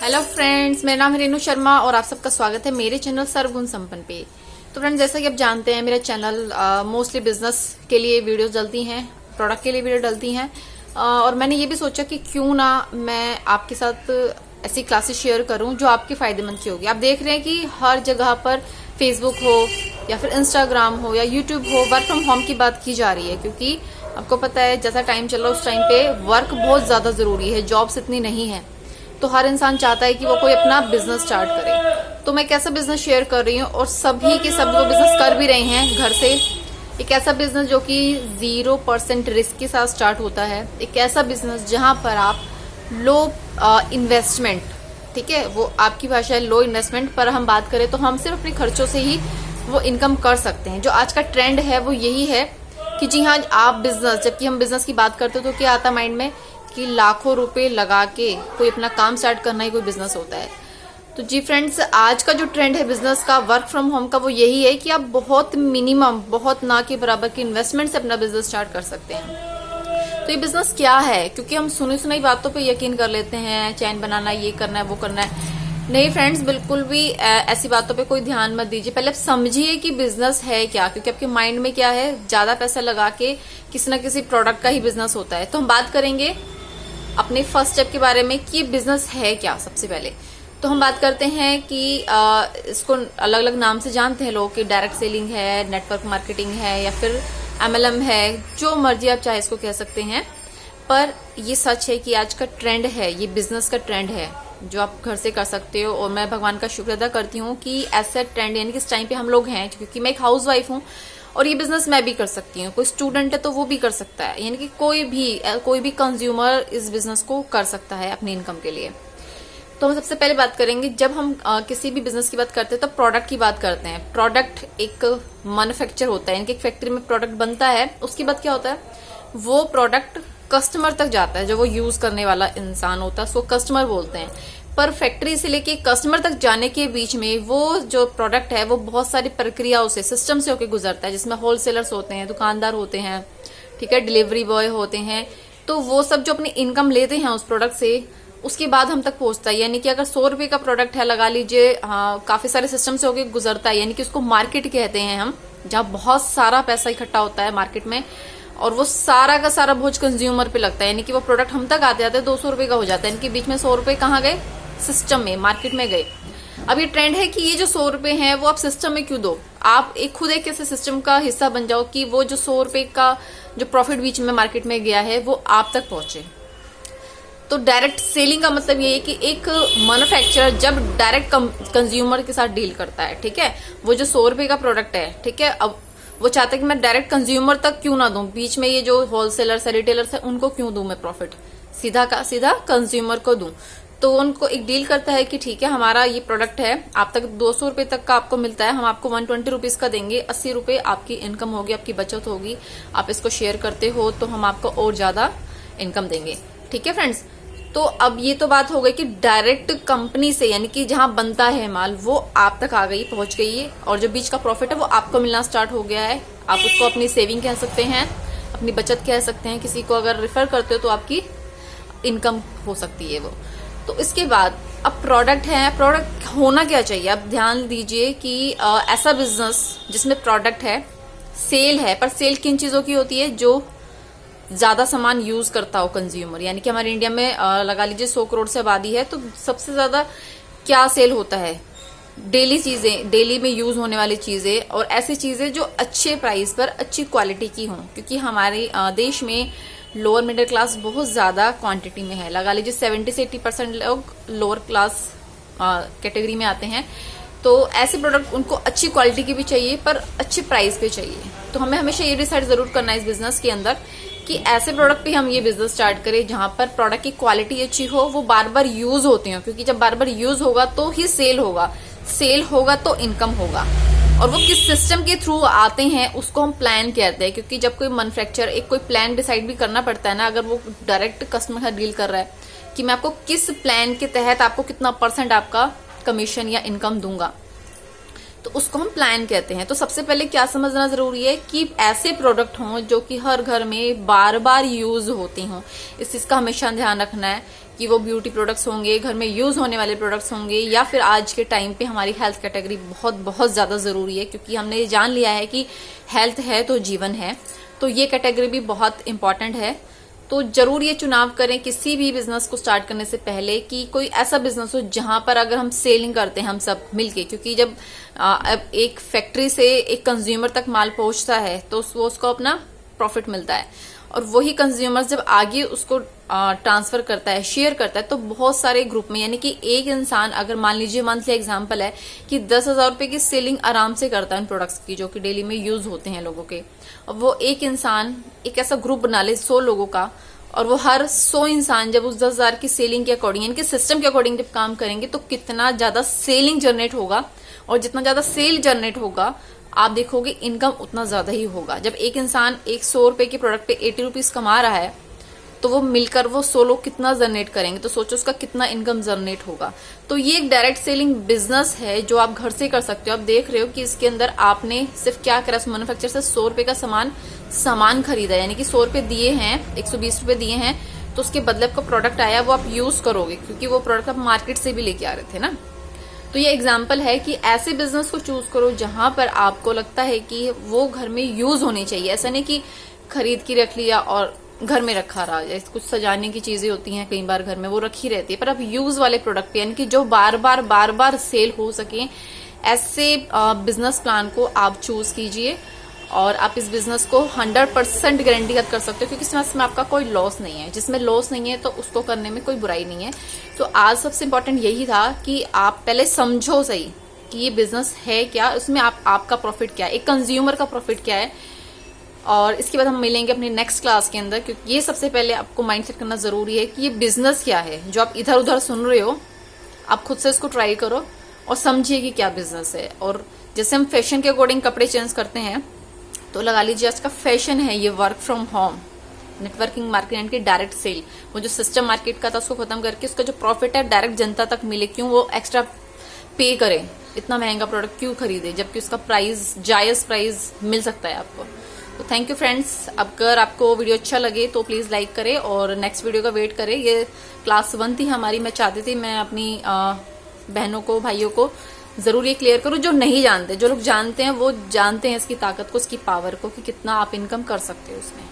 Hello friends, मेरा नाम है रेनू शर्मा और आप सबका स्वागत है मेरे चैनल सर्वगुण संपन्न पे। तो फ्रेंड्स, जैसा कि आप जानते हैं मेरा चैनल मोस्टली बिजनेस के लिए वीडियोस डलती हैं, प्रोडक्ट के लिए वीडियो डलती हैं। और मैंने ये भी सोचा कि क्यों ना मैं आपके साथ ऐसी क्लासेस शेयर करूं जो आपके फायदेमंद की होगी। आप देख रहे हैं कि हर जगह पर फेसबुक हो या फिर इंस्टाग्राम हो या यूट्यूब हो, वर्क फ्रॉम होम की बात की जा रही है, क्योंकि आपको पता है जैसा टाइम चल रहा है उस टाइम पे वर्क बहुत ज्यादा जरूरी है, जॉब्स इतनी नहीं है। तो हर इंसान चाहता है कि वो कोई अपना बिजनेस स्टार्ट करे। तो मैं एक ऐसा बिजनेस शेयर कर रही हूँ और सभी के सब वो बिजनेस कर भी रहे हैं घर से। एक ऐसा बिजनेस जो कि 0% रिस्क के साथ स्टार्ट होता है, एक ऐसा बिजनेस जहां पर आप लो इन्वेस्टमेंट, ठीक है, वो आपकी भाषा है लो इन्वेस्टमेंट, पर हम बात करें तो हम सिर्फ अपने खर्चों से ही वो इनकम कर सकते हैं। जो आज का ट्रेंड है वो यही है कि जी हाँ, आप बिजनेस, जबकि हम बिजनेस की बात करते हैं तो क्या आता माइंड में कि लाखों रुपए लगा के कोई अपना काम स्टार्ट करना ही कोई बिजनेस होता है। तो जी फ्रेंड्स, आज का जो ट्रेंड है बिजनेस का, वर्क फ्रॉम होम का, वो यही है कि आप बहुत मिनिमम, बहुत ना के बराबर की इन्वेस्टमेंट से अपना बिजनेस स्टार्ट कर सकते हैं। तो ये बिजनेस क्या है? क्योंकि हम सुनी सुनाई बातों पे यकीन कर लेते हैं, चैन बनाना, ये करना है, वो करना है। नहीं फ्रेंड्स, बिल्कुल भी ऐसी बातों पे कोई ध्यान मत दीजिए। पहले आप समझिए कि बिजनेस है क्या, क्योंकि आपके माइंड में क्या है, ज्यादा पैसा लगा के किसी ना किसी प्रोडक्ट का ही बिजनेस होता है। तो हम बात करेंगे अपने फर्स्ट स्टेप के बारे में कि बिजनेस है क्या। सबसे पहले तो हम बात करते हैं कि इसको अलग अलग नाम से जानते हैं लोग, कि डायरेक्ट सेलिंग है, नेटवर्क मार्केटिंग है, या फिर MLM है, जो मर्जी आप चाहे इसको कह सकते हैं। पर ये सच है कि आज का ट्रेंड है, ये बिजनेस का ट्रेंड है जो आप घर से कर सकते हो। और मैं भगवान का शुक्र अदा करती हूँ कि ऐसा ट्रेंड, यानी कि इस टाइम पे हम लोग हैं, क्योंकि मैं एक हाउस वाइफ हूँ और ये बिजनेस मैं भी कर सकती हूँ। कोई स्टूडेंट है तो वो भी कर सकता है, यानी कि कोई भी कंज्यूमर इस बिजनेस को कर सकता है अपनी इनकम के लिए। तो हम सबसे पहले बात करेंगे, जब हम किसी भी बिजनेस की बात करते हैं तो प्रोडक्ट की बात करते हैं। प्रोडक्ट एक मैन्युफैक्चर होता है, यानी कि एक फैक्ट्री में प्रोडक्ट बनता है। उसके बाद क्या होता है, वो प्रोडक्ट कस्टमर तक जाता है, जो वो यूज करने वाला इंसान होता है उसको कस्टमर बोलते हैं। पर फैक्ट्री से लेके कस्टमर तक जाने के बीच में वो जो प्रोडक्ट है वो बहुत सारी प्रक्रियाओं से, सिस्टम से होकर गुजरता है, जिसमें होलसेलर्स होते हैं, दुकानदार होते हैं, ठीक है, डिलीवरी बॉय होते हैं। तो वो सब जो अपनी इनकम लेते हैं उस प्रोडक्ट से, उसके बाद हम तक पहुंचता है। यानी कि अगर 100 रुपए का प्रोडक्ट है, लगा लीजिए, काफी सारे सिस्टम से होकर गुजरता है, यानी कि उसको मार्केट कहते हैं हम, जहाँ बहुत सारा पैसा इकट्ठा होता है मार्केट में, और वो सारा का सारा बोझ कंज्यूमर पे लगता है। यानी कि वो प्रोडक्ट हम तक आते आते 200 रुपए का हो जाता है, यानी कि बीच में 100 रुपए कहाँ गए, सिस्टम में, मार्केट में गए। अब ये ट्रेंड है कि ये जो 100 रुपए हैं वो आप सिस्टम में क्यों दो, आप खुद एक ऐसे सिस्टम का हिस्सा बन जाओ कि वो जो 100 रुपए का जो प्रॉफिट बीच में मार्केट में गया है वो आप तक पहुंचे। तो डायरेक्ट सेलिंग का मतलब ये है कि एक मैन्युफैक्चरर जब डायरेक्ट कंज्यूमर के साथ डील करता है, ठीक है, वो जो 100 रुपए का प्रोडक्ट है, ठीक है, अब वो चाहता है कि मैं डायरेक्ट कंज्यूमर तक क्यों ना दूं, बीच में ये जो होलसेलर्स है, रिटेलर्स है, उनको क्यों दूं मैं प्रॉफिट, सीधा का सीधा कंज्यूमर को दूं। तो उनको एक डील करता है कि ठीक है, हमारा ये प्रोडक्ट है, आप तक 200 रुपए तक का आपको मिलता है, हम आपको 120 रुपीज का देंगे, 80 रुपए आपकी इनकम होगी, आपकी बचत होगी, आप इसको शेयर करते हो तो हम आपको और ज्यादा इनकम देंगे। ठीक है फ्रेंड्स, तो अब ये तो बात हो गई कि डायरेक्ट कंपनी से, यानी कि जहां बनता है माल वो आप तक आ गई, पहुंच गई है, और जो बीच का प्रॉफिट है वो आपको मिलना स्टार्ट हो गया है। आप उसको अपनी सेविंग कह सकते हैं, अपनी बचत कह सकते हैं, किसी को अगर रेफर करते हो तो आपकी इनकम हो सकती है वो। तो इसके बाद अब प्रोडक्ट है, प्रोडक्ट होना क्या चाहिए, अब ध्यान दीजिए कि ऐसा बिजनेस जिसमें प्रोडक्ट है, सेल है, पर सेल किन चीजों की होती है, जो ज्यादा सामान यूज करता हो कंज्यूमर। यानी कि हमारे इंडिया में लगा लीजिए 100 करोड़ से आबादी है, तो सबसे ज्यादा क्या सेल होता है, डेली चीजें, डेली में यूज होने वाली चीजें, और ऐसी चीजें जो अच्छे प्राइस पर अच्छी क्वालिटी की हों, क्योंकि हमारे देश में लोअर मिडिल क्लास बहुत ज्यादा क्वांटिटी में है। लगा लीजिए 70 से 80% लोग लोअर क्लास कैटेगरी में आते हैं। तो ऐसे प्रोडक्ट उनको अच्छी क्वालिटी की भी चाहिए, पर अच्छे प्राइस पे चाहिए। तो हमें हमेशा ये डिसाइड जरूर करना है इस बिजनेस के अंदर कि ऐसे प्रोडक्ट पे हम ये बिजनेस स्टार्ट करें जहां पर प्रोडक्ट की क्वालिटी अच्छी हो, वो बार बार यूज होते हो, क्योंकि जब बार बार यूज होगा तो ही सेल होगा, सेल होगा तो इनकम होगा। और वो किस सिस्टम के थ्रू आते हैं उसको हम प्लान कहते हैं, क्योंकि जब कोई मैन्युफैक्चर एक कोई प्लान डिसाइड भी करना पड़ता है ना, अगर वो डायरेक्ट कस्टमर का डील कर रहा है कि मैं आपको किस प्लान के तहत आपको कितना % आपका कमीशन या इनकम दूंगा, तो उसको हम प्लान कहते हैं। तो सबसे पहले क्या समझना जरूरी है कि ऐसे प्रोडक्ट हों जो कि हर घर में बार बार यूज होते हों। इस चीज का हमेशा ध्यान रखना है कि वो ब्यूटी प्रोडक्ट्स होंगे, घर में यूज होने वाले प्रोडक्ट्स होंगे, या फिर आज के टाइम पे हमारी हेल्थ कैटेगरी बहुत बहुत ज्यादा जरूरी है, क्योंकि हमने ये जान लिया है कि हेल्थ है तो जीवन है। तो ये कैटेगरी भी बहुत इंपॉर्टेंट है। तो जरूर ये चुनाव करें किसी भी बिजनेस को स्टार्ट करने से पहले कि कोई ऐसा बिजनेस हो जहां पर अगर हम सेलिंग करते हैं हम सब मिलके, क्योंकि जब अब एक फैक्ट्री से एक कंज्यूमर तक माल पहुंचता है तो वो उसको अपना प्रॉफिट मिलता है, और वही कंज्यूमर जब आगे उसको ट्रांसफर करता है, शेयर करता है, तो बहुत सारे ग्रुप में, यानी कि एक इंसान अगर मान लीजिए मंथली एग्जांपल है कि 10,000 रुपए की सेलिंग आराम से करता है इन प्रोडक्ट्स की जो कि डेली में यूज होते हैं लोगों के, और वो एक इंसान एक ऐसा ग्रुप बना ले 100 लोगों का, और वो हर 100 इंसान जब उस 10,000 की सेलिंग के अकॉर्डिंग, यानी कि सिस्टम के अकॉर्डिंग जब काम करेंगे तो कितना ज्यादा सेलिंग जनरेट होगा, और जितना ज्यादा सेल जनरेट होगा आप देखोगे इनकम उतना ज्यादा ही होगा। जब एक इंसान 100 रुपए के प्रोडक्ट पे 80 रुपीज कमा रहा है तो वो मिलकर वो 100 लोग कितना जनरेट करेंगे, तो सोचो उसका कितना इनकम जनरेट होगा। तो ये एक डायरेक्ट सेलिंग बिजनेस है जो आप घर से कर सकते हो। आप देख रहे हो कि इसके अंदर आपने सिर्फ क्या करा, मैन्युफैक्चर से 100 रुपए का सामान खरीदा, यानी कि 100 रुपए दिए हैं, 120 रुपए दिए हैं, तो उसके बदले आपको प्रोडक्ट आया, वो आप यूज करोगे, क्योंकि वो प्रोडक्ट आप मार्केट से भी लेके आ रहे थे ना। तो ये एग्जाम्पल है कि ऐसे बिजनेस को चूज करो जहां पर आपको लगता है कि वो घर में यूज होनी चाहिए। ऐसा नहीं कि खरीद के रख लिया और घर में रखा रहा, जैसे कुछ सजाने की चीजें होती हैं कई बार घर में, वो रखी रहती है, पर अब यूज वाले प्रोडक्ट पे, यानी कि जो बार बार सेल हो सके, ऐसे बिजनेस प्लान को आप चूज कीजिए, और आप इस बिजनेस को 100% गारंटी कर सकते हो, क्योंकि इसमें आपका कोई लॉस नहीं है। जिसमें लॉस नहीं है तो उसको करने में कोई बुराई नहीं है। तो आज सबसे इम्पोर्टेंट यही था कि आप पहले समझो सही कि ये बिजनेस है क्या, उसमें आपका प्रॉफिट क्या है, एक कंज्यूमर का प्रॉफिट क्या है, और इसके बाद हम मिलेंगे अपने नेक्स्ट क्लास के अंदर, क्योंकि ये सबसे पहले आपको माइंडसेट करना जरूरी है कि ये बिजनेस क्या है। जो आप इधर उधर सुन रहे हो, आप खुद से इसको ट्राई करो और समझिए कि क्या बिजनेस है। और जैसे हम फैशन के अकॉर्डिंग कपड़े चेंज करते हैं, तो लगा लीजिए आज का फैशन है ये work from home, networking market की डायरेक्ट सेल। वो जो सिस्टम मार्केट का था उसको खत्म करके उसका जो प्रॉफिट है डायरेक्ट जनता तक मिले। क्यों वो एक्स्ट्रा पे करे, इतना महंगा प्रोडक्ट क्यों खरीदे, जबकि उसका प्राइस जायज प्राइस मिल सकता है आपको। तो थैंक यू फ्रेंड्स। अगर आपको वीडियो अच्छा लगे तो प्लीज लाइक करें और नेक्स्ट वीडियो का वेट करें। ये क्लास 1 थी हमारी, मैं चाहती थी मैं अपनी बहनों को, भाइयों को जरूर ये क्लियर करूं जो नहीं जानते। जो लोग जानते हैं वो जानते हैं इसकी ताकत को, इसकी पावर को, कि कितना आप इनकम कर सकते हो उसमें।